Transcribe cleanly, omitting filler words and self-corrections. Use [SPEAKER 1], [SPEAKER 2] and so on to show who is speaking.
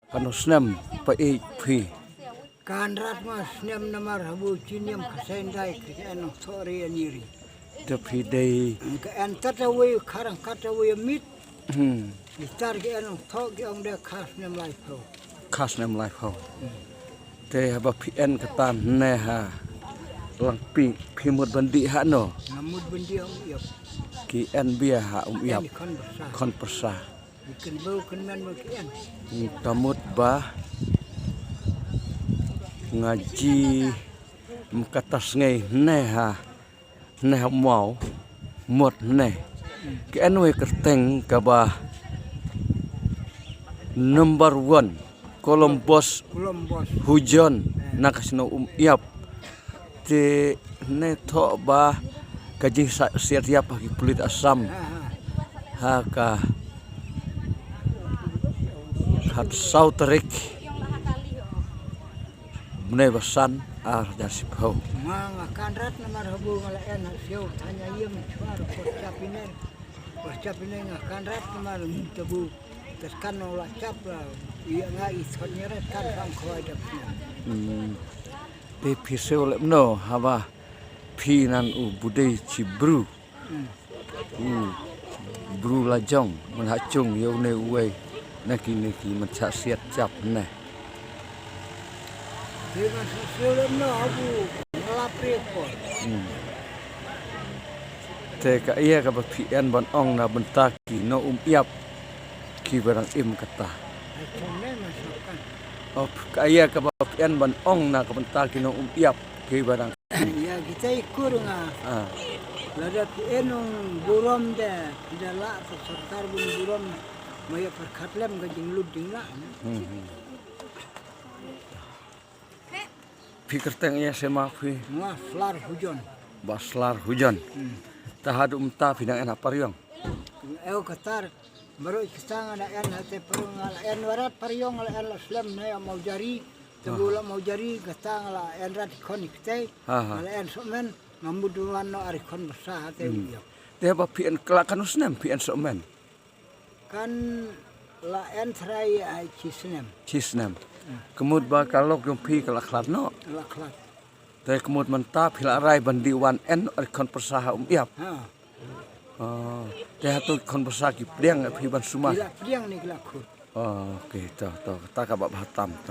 [SPEAKER 1] Kanu snem pa phi.
[SPEAKER 2] Kan rat mas nem namar habu ciniam kasendai ke eno sore aniri.
[SPEAKER 1] Te phi dei.
[SPEAKER 2] Ke en tatawe karang katawe mit.
[SPEAKER 1] Hmm.
[SPEAKER 2] Istar ke eno thok ke ong de khas nem lai pho.
[SPEAKER 1] Khas nem lai pho. Te haba phi en katan ne ha. Lang phi mut bandi ha no.
[SPEAKER 2] Namut bendi ong iap.
[SPEAKER 1] Ki en bia ha iap.
[SPEAKER 2] Kon besar.
[SPEAKER 1] Kon persa.
[SPEAKER 2] Ikan bau kan men mo ke en.
[SPEAKER 1] Tamut ba ngaji mkatas ngai ne ha mau mot ne ke anwe kerteng ka ba number 1 Columbus hujan nakasno iap te ne tho ba kaji siat iap bagi kulit asam ha ka hat sauterik Mene basan dari bau.
[SPEAKER 2] Manga kanrat namar habu ngala en siu tanya yem chuar poscapinen kanrat namar tabu terkan olah cap iya ngai thonyere kan sang khoi dap.
[SPEAKER 1] Te piseu le no haba pinan budai cibru. Bru lajong menhacung yo ne uai naki mencak siat cap ne.
[SPEAKER 2] Dengan susulan no abu ngelapri pun.
[SPEAKER 1] Te ka iya ka bapian ban ong na bentaki no iap ki barang im kata.
[SPEAKER 2] Cuma masukkan.
[SPEAKER 1] Oh ka iya ka bapian ban ong na ka bentaki no iap ki barang.
[SPEAKER 2] Ya kita ikut ngah. Lada enong buram deh tidak lah serta buram maya perkatlem gajing luding lah.
[SPEAKER 1] Pikir tengnya sema fi.
[SPEAKER 2] Muah flar hujan.
[SPEAKER 1] Baslar hujan. Tahadu umta pinang enak pariong.
[SPEAKER 2] Eu katar baru kisang ada en hati perung ala en warat pariong ala en laslam na mau jari. Tebula mau jari kisang ala en rat konik teh. Ala en somen ngamuduan no arikon besar hati uyap.
[SPEAKER 1] Dia apa pian kelakan usnem pian somen.
[SPEAKER 2] Kan la en serai cisnem.
[SPEAKER 1] Cisnem. Kemud ba kalok yung pi kelaklat no.
[SPEAKER 2] Kelaklat.
[SPEAKER 1] Tapi kemud mentap hilarai bandiwan en arikon persaha iap. Oh, dia tu kon persaha ki pliang pi ban sumah.
[SPEAKER 2] Pliang ni kelakut.
[SPEAKER 1] Oh, okey, toh tak kabak batam.